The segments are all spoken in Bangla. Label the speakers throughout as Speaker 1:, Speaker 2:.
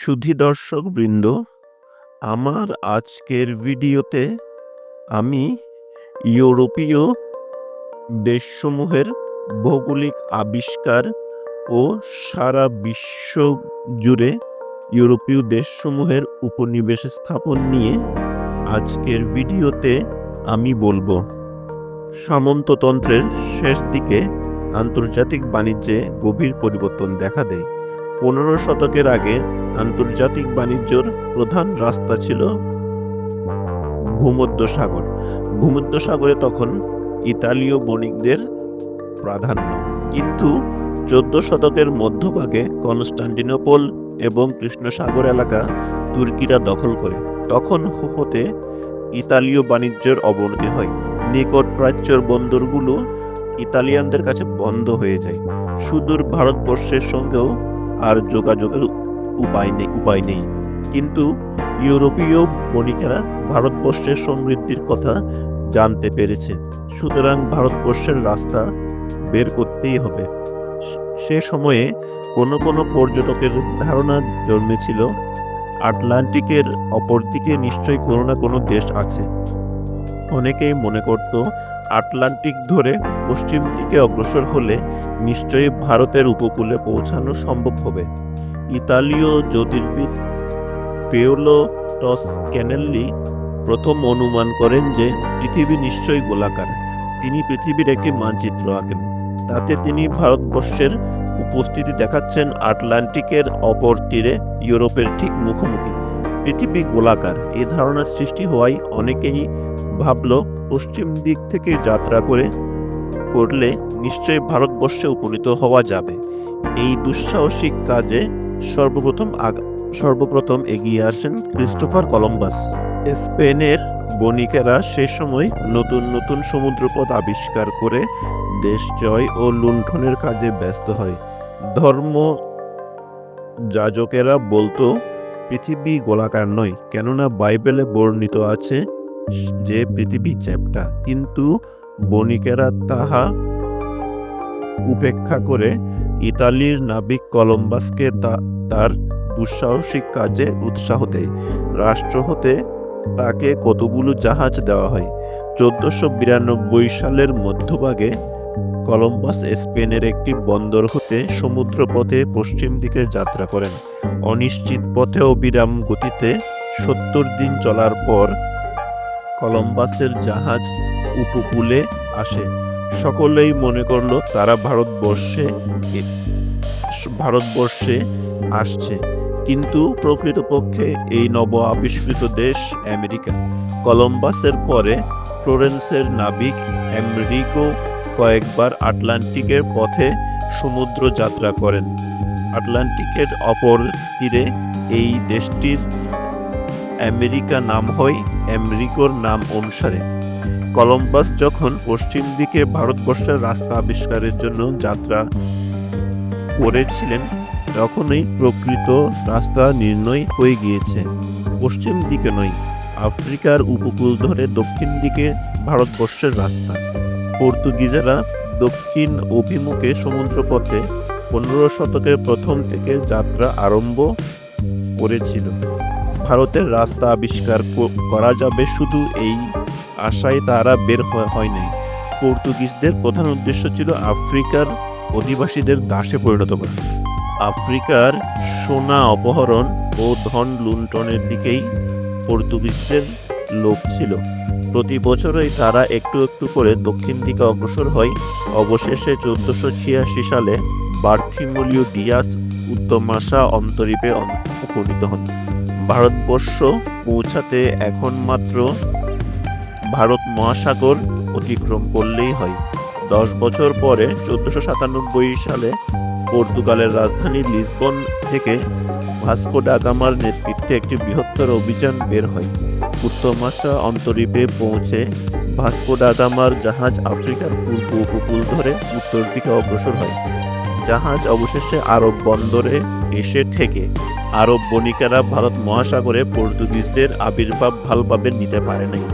Speaker 1: সুধী দর্শকবৃন্দ, আমার আজকের ভিডিওতে আমি ইউরোপীয় দেশসমূহের ভৌগোলিক আবিষ্কার ও সারা বিশ্ব জুড়ে ইউরোপীয় দেশসমূহের উপনিবেশ স্থাপন নিয়ে আজকের ভিডিওতে আমি বলবো। সামন্ততন্ত্রের শেষ দিকে আন্তর্জাতিক বাণিজ্যে গভীর পরিবর্তন দেখা দেয়। 15 শতকের আগে আন্তর্জাতিক বাণিজ্যর প্রধান রাস্তা ছিল ভূমধ্যসাগর। ভূমধ্যসাগরে তখন ইতালীয় বণিকদের প্রাধান্য, কিন্তু 14 শতকের মধ্যভাগে কনস্টান্টিনোপল এবং কৃষ্ণসাগর এলাকা তুর্কিরা দখল করে। তখন হতে ইতালীয় বাণিজ্যের অবনতি হয়। নিকট প্রাচ্যের বন্দরগুলো ইতালিয়ানদের কাছে বন্ধ হয়ে যায়। সুদূর ভারতবর্ষের সঙ্গেও আর যোগাযোগের উপায় নেই। কিন্তু ইউরোপীয় বণিকেরা ভারতবর্ষের সমৃদ্ধির কথা জানতে পেরেছে, সুতরাং ভারতবর্ষের রাস্তা বের করতেই হবে। সে সময়ে কোনো পর্যটকের ধারণা জন্মেছিল আটলান্টিকের অপরদিকে নিশ্চয়ই কোনো না কোনো দেশ আছে। অনেকেই মনে করত আটলান্টিক ধরে পশ্চিম দিকে অগ্রসর হলে নিশ্চয়ই ভারতের উপকূলে পৌঁছানো সম্ভব হবে। ইতালীয় জ্যোতির্বিদ পেওলো টসক্যানেল্লি প্রথম অনুমান করেন যে পৃথিবী নিশ্চয়ই গোলাকার। তিনি পৃথিবীর একটি মানচিত্র আঁকেন। তাতে তিনি ভারতবর্ষের উপস্থিতি দেখাচ্ছেন আটলান্টিকের অপর তীরে, ইউরোপের ঠিক মুখোমুখি। পৃথিবী গোলাকার এই ধারণা সৃষ্টি হওয়ায় অনেকেই ভাবল পশ্চিম দিক থেকে যাত্রা করলে নিশ্চয়ই ভারতবর্ষে উপনীত হওয়া যাবে। এই দুঃসাহসিক কাজে সর্বপ্রথম এগিয়ে আসেন ক্রিস্টোফার কলম্বাস। স্পেনের বণিকেরা সে সময় নতুন সমুদ্রপথ আবিষ্কার করে দেশ জয় ও লুণ্ঠনের কাজে ব্যস্ত হয়। ধর্ম যাজকেরা বলতো পৃথিবী গোলাকার নয়, কেননা বাইবেলে বর্ণিত আছে যে পৃথিবী চ্যাপ্টা। কিন্তু বণিকেরা তাহা উপেক্ষা করে ইতালির নাবিক কলম্বাসকে তার দুঃসাহসিক কাজে উৎসাহ দেয়। রাষ্ট্র হতে তাকে কতগুলো জাহাজ দেওয়া হয়। 1492 সালের মধ্যভাগে কলম্বাস স্পেনের একটি বন্দর হতে সমুদ্রপথে পশ্চিম দিকে যাত্রা করেন। অনিশ্চিত পথে অবিরাম গতিতে 70 দিন চলার পর কলম্বাসের জাহাজ উপকূলে আসে। সকলেই মনে করল তারা ভারতবর্ষে আসছে, কিন্তু প্রকৃতপক্ষে এই নব আবিষ্কৃত দেশ আমেরিকা। কলম্বাসের পরে ফ্লোরেন্সের নাবিক আমেরিকো কয়েকবার আটলান্টিকের পথে সমুদ্র যাত্রা করেন। আটলান্টিকের অপর তীরে এই দেশটির আমেরিকা নাম হয় আমেরিকোর নাম অনুসারে। কলম্বাস যখন পশ্চিম দিকে ভারতবর্ষের রাস্তা আবিষ্কারের জন্য যাত্রা করেছিলেন, তখনই প্রকৃত রাস্তা নির্ণয় হয়ে গিয়েছে। পশ্চিম দিকে নয়, আফ্রিকার উপকূল ধরে দক্ষিণ দিকে ভারতবর্ষের রাস্তা। পর্তুগিজেরা দক্ষিণ অভিমুখে সমুদ্রপথে 15 শতকের প্রথম থেকে যাত্রা আরম্ভ করেছিল। ভারতের রাস্তা আবিষ্কার করা যাবে শুধু এই আশায় তারা বের হয়নি। পর্তুগিজদের প্রধান উদ্দেশ্য ছিল আফ্রিকার অধিবাসীদের দাসে পরিণত করা। আফ্রিকার সোনা অপহরণ ও ধন লুণ্ঠনের দিকেই পর্তুগিজদের লোভ ছিল। প্রতি বছরই তারা একটু করে দক্ষিণ দিকে অগ্রসর হয়। অবশেষে 1486 সালে বার্থিমোলিও ডিয়াস উত্তমাশা অন্তরীপে উপনীত হন। ভারতবর্ষ পৌঁছাতে এখন মাত্র ভারত মহাসাগর অতিক্রম করলেই হয়। 10 বছর পরে 1497 সালে পর্তুগালের রাজধানী লিসবন থেকে ভাস্কো ডা গামার নেতৃত্বে একটি বৃহত্তর অভিযান বের হয়। উত্তমাশা অন্তরীপে পৌঁছে ভাস্কো ডা গামার জাহাজ আফ্রিকার পূর্ব উপকূল ধরে উত্তর দিকে অগ্রসর হয়। জাহাজ অবশেষে আরব বন্দরে এসে ঠেকে। আরব বণিকেরা ভারত মহাসাগরে পর্তুগিজদের আবির্ভাব ভালোভাবে নিতে পারে নাই।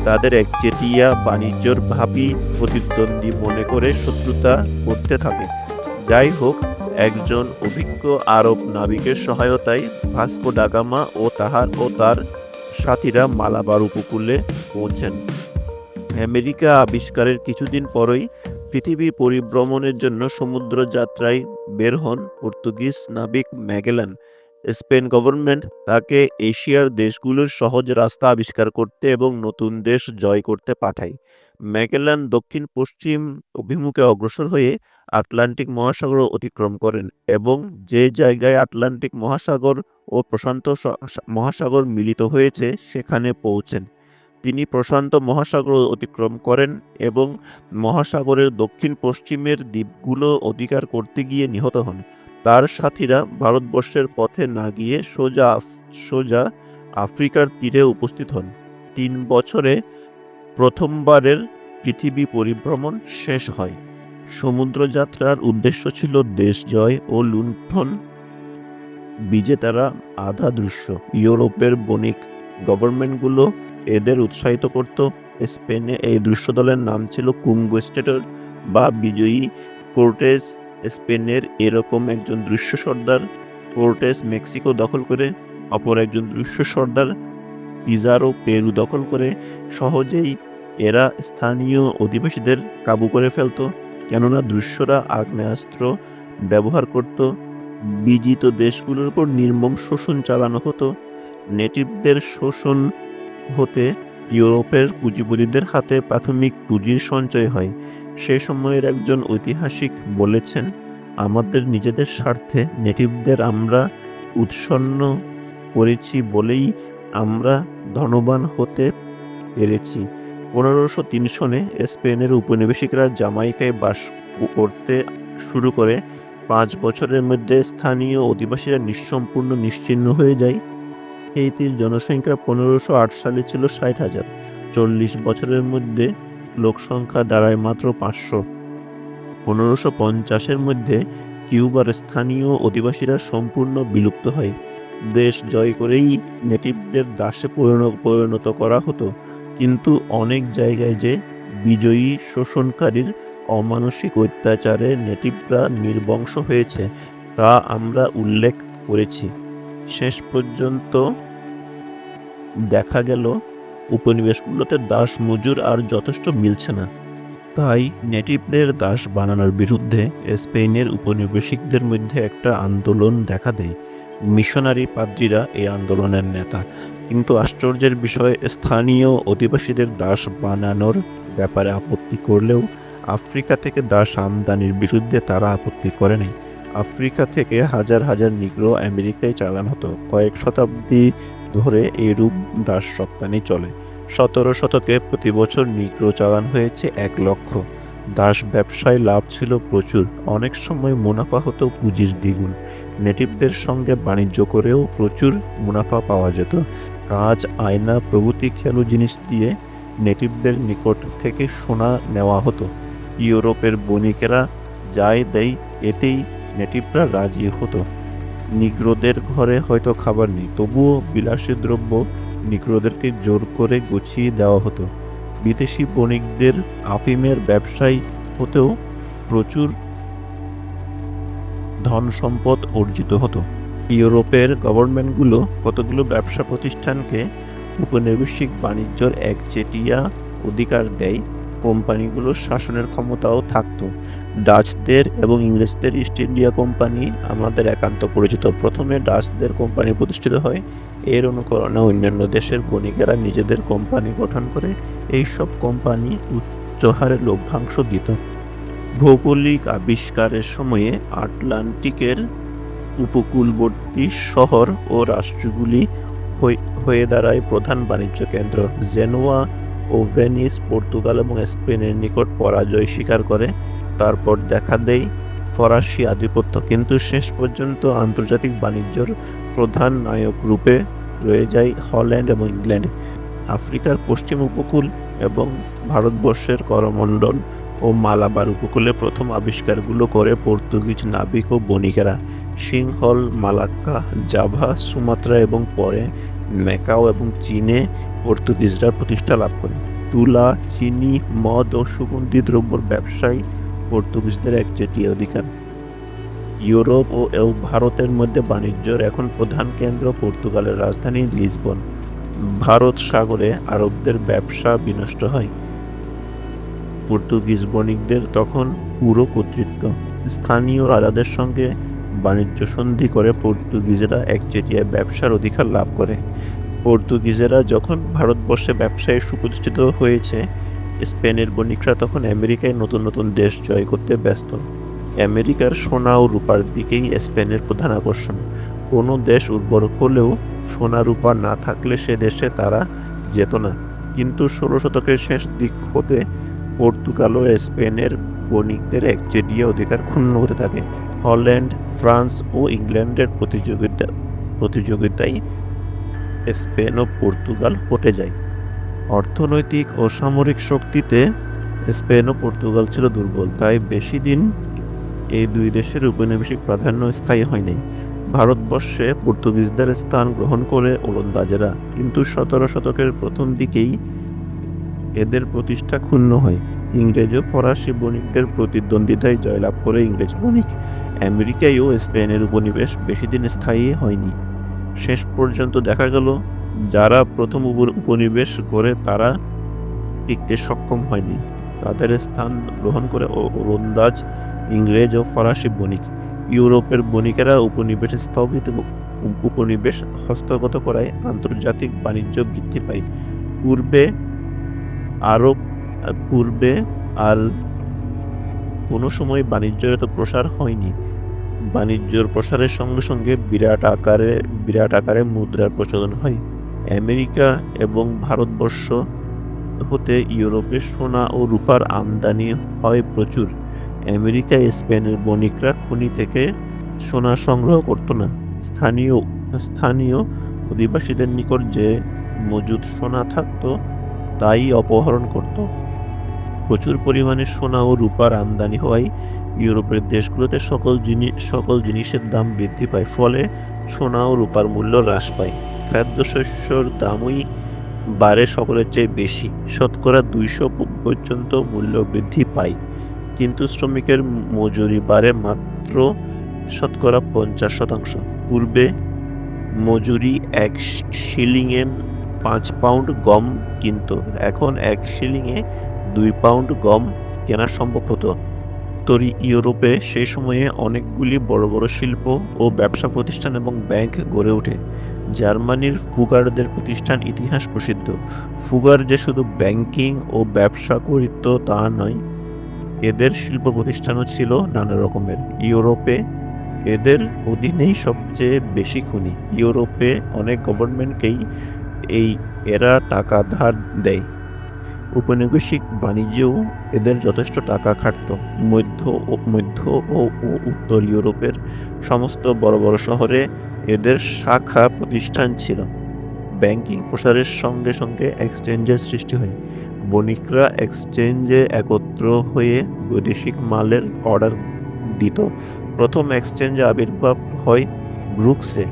Speaker 1: তাদের একচেটিয়া বাণিজ্যর ভাবী প্রতিদ্বন্দ্বী মনে করে শত্রুতা করতে থাকে। যাই হোক, একজন অভিজ্ঞ আরব নাবিকের সহায়তায় ভাস্কো ডা গামা ও তার সাথীরা মালাবার উপকূলে পৌঁছেন। আমেরিকা আবিষ্কারের কিছুদিন পরই পৃথিবী পরিভ্রমণের জন্য সমুদ্র যাত্রায় বের হন পর্তুগিজ নাবিক ম্যাগেলান। স্পেন গভর্নমেন্ট তাকে এশিয়ার দেশগুলোর সহজ রাস্তা আবিষ্কার করতে এবং নতুন দেশ জয় করতে পাঠায়। ম্যাগেলান দক্ষিণ পশ্চিম অভিমুখে অগ্রসর হয়ে আটলান্টিক মহাসাগর অতিক্রম করেন এবং যে জায়গায় আটলান্টিক মহাসাগর ও প্রশান্ত মহাসাগর মিলিত হয়েছে সেখানে পৌঁছেন। তিনি প্রশান্ত মহাসাগর অতিক্রম করেন এবং মহাসাগরের দক্ষিণ পশ্চিমের দ্বীপগুলো অধিকার করতে গিয়ে নিহত হন। তার সাথীরা ভারতবর্ষের পথে না গিয়ে সোজা আফ্রিকার তীরে উপস্থিত হন। 3 বছরে প্রথমবারের পৃথিবী পরিভ্রমণ শেষ হয়। সমুদ্রযাত্রার উদ্দেশ্য ছিল দেশ জয় ও লুণ্ঠন। বিজেতারা আধা দৃশ্য ইউরোপের বণিক গভর্নমেন্টগুলো এদের উৎসাহিত করত। স্পেনে এই দৃশ্য দলের নাম ছিল কুঙ্গুস্টেটর বা বিজয়ী কোর্টেজ। স্পেনের এরকম একজন দৃশ্য সর্দার কোর্টেস মেক্সিকো দখল করে, অপর একজন দৃশ্য সর্দার পিজারো পেরু দখল করে। সহজেই এরা স্থানীয় অধিবাসীদের কাবু করে ফেলত, কেননা দৃশ্যরা আগ্নেয়াস্ত্র ব্যবহার করত। বিজিত দেশগুলোর উপর নির্মম শোষণ চালানো হতো। নেটিভদের শোষণ হতে ইউরোপের পুঁজিপতিদের হাতে প্রাথমিক পুঁজির সঞ্চয় হয়। সে সময়ের একজন ঐতিহাসিক বলেছেন, আমাদের নিজেদের স্বার্থে নেটিভদের আমরা উৎসন্ন করেছি বলেই আমরা ধনবান হতে পেরেছি। 1503 সনে স্পেনের উপনিবেশিকরা জামাইকায় বাস করতে শুরু করে। 5 বছরের মধ্যে স্থানীয় অধিবাসীরা সম্পূর্ণ নিশ্চিহ্ন হয়ে যায়। হেইতির জনসংখ্যা 1508 সালে ছিল 60,000। 40 বছরের মধ্যে লোকসংখ্যা দাঁড়ায় মাত্র 500। 1550-এর মধ্যে কিউবার স্থানীয় অধিবাসীরা সম্পূর্ণ বিলুপ্ত হয়। দেশ জয় করেই নেটিভদের দাসে পরিণত করা হতো, কিন্তু অনেক জায়গায় যে বিজয়ী শোষণকারীর অমানসিক অত্যাচারে নেটিভরা নির্বংশ হয়েছে তা আমরা উল্লেখ করেছি। শেষ পর্যন্ত দেখা গেল উপনিবেশগুলোতে দাস মজুর আর যথেষ্ট মিলছে না। তাই নেটিভদের দাস বানানোর বিরুদ্ধে স্পেনের উপনিবেশিকদের মধ্যে একটা আন্দোলন দেখা দেয়। মিশনারি পাদ্রীরা এই আন্দোলনের নেতা, কিন্তু আশ্চর্যের বিষয় স্থানীয় অধিবাসীদের দাস বানানোর ব্যাপারে আপত্তি করলেও আফ্রিকা থেকে দাস আমদানির বিরুদ্ধে তারা আপত্তি করে নাই। আফ্রিকা থেকে হাজার হাজার নিগ্রো আমেরিকায় চালানো হতো। কয়েক শতাব্দী ধরে এরূপ দাস রপ্তানি চলে। 17 শতকে প্রতি বছর নিগ্রো চালান হয়েছে 1 লক্ষ। দাস ব্যবসায় লাভ ছিল প্রচুর, অনেক সময় মুনাফা হতো পুঁজির দ্বিগুণ। নেটিভদের সঙ্গে বাণিজ্য করেও প্রচুর মুনাফা পাওয়া যেত। কাঁচ, আয়না প্রভৃতি খেলো জিনিস দিয়ে নেটিভদের নিকট থেকে সোনা নেওয়া হতো। ইউরোপের বণিকেরা যাই দেয় এতেই নেটিভরা রাজি হতো। নিগ্রোদের ঘরে হয়তো খাবার নেই, তবুও বিলাসী দ্রব্য নিগ্রোদেরকে জোর করে গুছিয়ে দেওয়া হতো। বিদেশি বণিকদের আফিমের ব্যবসায়ী হতেও প্রচুর ধন সম্পদ অর্জিত হতো। ইউরোপের গভর্নমেন্টগুলো কতগুলো ব্যবসা প্রতিষ্ঠানকে উপনিবেশিক বাণিজ্যের একচেটিয়া অধিকার দেয়। কোম্পানিগুলোর শাসনের ক্ষমতাও থাকতো। ডাচদের এবং ইংরেজদের ইস্ট ইন্ডিয়া কোম্পানি আমাদের একান্ত পরিচিত। প্রথমে ডাচদের কোম্পানি প্রতিষ্ঠিত হয়, এর অনুকরণে অন্যান্য দেশের বণিকেরা নিজেদের কোম্পানি গঠন করে। এইসব কোম্পানি উচ্চ হারে লভ্যাংশ দিত। ভৌগোলিক আবিষ্কারের সময়ে আটলান্টিকের উপকূলবর্তী শহর ও রাষ্ট্রগুলি হয়ে দাঁড়ায় প্রধান বাণিজ্য কেন্দ্র। জেনোয়া ও ভেনিস পর্তুগাল এবং স্পেনের নিকট পরাজয় স্বীকার করে। তারপর দেখা দেয় ফরাসি আধিপত্য, কিন্তু শেষ পর্যন্ত আন্তর্জাতিক বাণিজ্যর প্রধান নায়ক রূপে রয়ে যায় হল্যান্ড এবং ইংল্যান্ড। আফ্রিকার পশ্চিম উপকূল এবং ভারতবর্ষের করমণ্ডল ও মালাবার উপকূলে প্রথম আবিষ্কারগুলো করে পর্তুগিজ নাবিক ও বণিকেরা। সিংহল, মালাক্কা, জাভা, সুমাত্রা এবং পরে ম্যাকাও এবং চীনে পর্তুগিজরা প্রতিষ্ঠা লাভ করে। তুলা, চিনি, মদ ও সুগন্ধি দ্রব্যের ব্যবসায় পর্তুগিজদের একচেটিয়া অধিকার। ইউরোপ ও ভারতের মধ্যে বাণিজ্যের এখন প্রধান কেন্দ্র পর্তুগালের রাজধানী লিসবন। ভারত সাগরে আরবদের ব্যবসা বিনষ্ট হয়। পর্তুগিজ বণিকদের তখন পুরো কর্তৃত্ব। স্থানীয় রাজাদের সঙ্গে বাণিজ্য সন্ধি করে পর্তুগিজেরা একচেটিয়া ব্যবসার অধিকার লাভ করে। পর্তুগিজেরা যখন ভারতবর্ষে ব্যবসায় সুপ্রতিষ্ঠিত হয়েছে, স্পেনের বণিকরা তখন আমেরিকায় নতুন নতুন দেশ জয় করতে ব্যস্ত। আমেরিকার সোনা ও রূপার দিকেই স্পেনের প্রধান আকর্ষণ। কোনো দেশ উর্বর করলেও সোনা রূপা না থাকলে সে দেশে তারা যেত না। কিন্তু 16 শতকের শেষ দিক হতে পর্তুগাল ও স্পেনের বণিকদের একচেটিয়া অধিকার ক্ষুণ্ণ হতে থাকে। হল্যান্ড, ফ্রান্স ও ইংল্যান্ডের প্রতিযোগিতায় স্পেন ও পর্তুগাল হটে যায়। অর্থনৈতিক ও সামরিক শক্তিতে স্পেন ও পর্তুগাল ছিল দুর্বল, তাই বেশি দিন এই দুই দেশের উপনিবেশিক প্রাধান্য স্থায়ী হয়নি। ভারতবর্ষে পর্তুগিজদের স্থান গ্রহণ করে ওলন্দাজেরা, কিন্তু 17 শতকের প্রথম দিকেই এদের প্রতিষ্ঠা ক্ষুণ্ণ হয়। ইংরেজ ও ফরাসি বণিকদের প্রতিদ্বন্দ্বিতায় জয়লাভ করে ইংরেজ বণিক আমেরিকায় ও স্পেনের উপনিবেশ বেশি দিন স্থায়ী হয়নি। শেষ পর্যন্ত দেখা গেল যারা প্রথম উপনিবেশ করে তারা টিকতে সক্ষম হয়নি। তাদের স্থান গ্রহণ করে ওলন্দাজ, ইংরেজ ও ফরাসি বণিক। ইউরোপের বণিকেরা উপনিবেশ হস্তগত করায় আন্তর্জাতিক বাণিজ্য বৃদ্ধি পায়। পূর্বে আর কোনো সময় বাণিজ্যের এত প্রসার হয়নি। বাণিজ্যের প্রসারের সঙ্গে সঙ্গে বিরাট আকারে মুদ্রার প্রচলন হয়। আমেরিকা এবং ভারতবর্ষ হতে ইউরোপে সোনা ও রূপার আমদানি হয় প্রচুর। আমেরিকায় স্পেনের বণিকরা খনি থেকে সোনা সংগ্রহ করত না। স্থানীয় অধিবাসীদের নিকট যে মজুদ সোনা থাকত তাই অপহরণ করত। প্রচুর পরিমাণে সোনা ও রূপার আমদানি হওয়ায় ইউরোপের দেশগুলোতে সকল জিনিসের দাম বৃদ্ধি পায়। ফলে সোনা ও রূপার মূল্য হ্রাস পায়। খাদ্যশস্যর দামই বাড়ে সকলের চেয়ে বেশি, শতকরা 200 পর্যন্ত মূল্য বৃদ্ধি পায়। কিন্তু শ্রমিকের মজুরি বাড়ে মাত্র শতকরা 50%। পূর্বে মজুরি 1 শিলিংয়ে 5 পাউন্ড গম কিনত, এখন 1 শিলিংয়ে 2 পাউন্ড গম কেনা সম্ভব হতো। ইউরোপে সেই সময়ে অনেকগুলি বড় বড় শিল্প ও ব্যবসা প্রতিষ্ঠান এবং ব্যাংক গড়ে ওঠে। জার্মানির ফুগারদের প্রতিষ্ঠান ইতিহাস প্রসিদ্ধ। ফুগার যে শুধু ব্যাংকিং ও ব্যবসা করিত তা নয়, এদের শিল্প প্রতিষ্ঠানও ছিল নানা রকমের। ইউরোপে এদের অধীনেই সবচেয়ে বেশি খনি। ইউরোপে অনেক গভর্নমেন্টকেই এরা টাকা ধার দেয়। উপনিবেশিক বাণিজ্যেও এদের যথেষ্ট টাকা খাটত। মধ্য ও উত্তর ইউরোপের সমস্ত বড় বড় শহরে এদের শাখা প্রতিষ্ঠান ছিল। ব্যাংকিং প্রসারের সঙ্গে সঙ্গে এক্সচেঞ্জের সৃষ্টি হয়। বণিকরা এক্সচেঞ্জে একত্র হয়ে বৈদেশিক মালের অর্ডার দিত। প্রথম এক্সচেঞ্জে আবির্ভাব হয় ব্রুক্সে।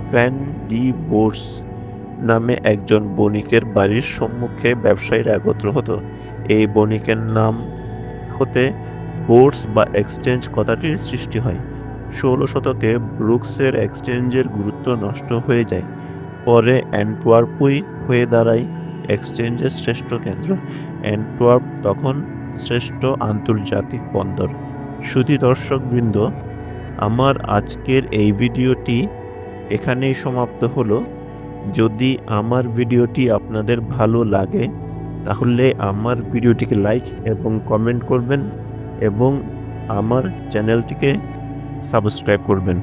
Speaker 1: ভ্যান ডি বোর্স নামে একজন বণিকের বাড়ির সম্মুখে ব্যবসায়ীরা একত্র হতো। এই বণিকের নাম হতে বোর্স বা এক্সচেঞ্জ কথাটির সৃষ্টি হয়। 16 শতকে ব্রুক্সের এক্সচেঞ্জের গুরুত্ব নষ্ট হয়ে যায়। পরে অ্যান্টওয়ার্পই হয়ে দাঁড়ায় এক্সচেঞ্জের শ্রেষ্ঠ কেন্দ্র। অ্যান্টওয়ার্প তখন শ্রেষ্ঠ আন্তর্জাতিক বন্দর। সুধী দর্শকবৃন্দ, আমার আজকের এই ভিডিওটি এখানেই সমাপ্ত হলো। যদি আমার ভিডিওটি আপনাদের ভালো লাগে তাহলে আমার ভিডিওটিকে লাইক এবং কমেন্ট করবেন এবং আমার চ্যানেলটিকে সাবস্ক্রাইব করবেন।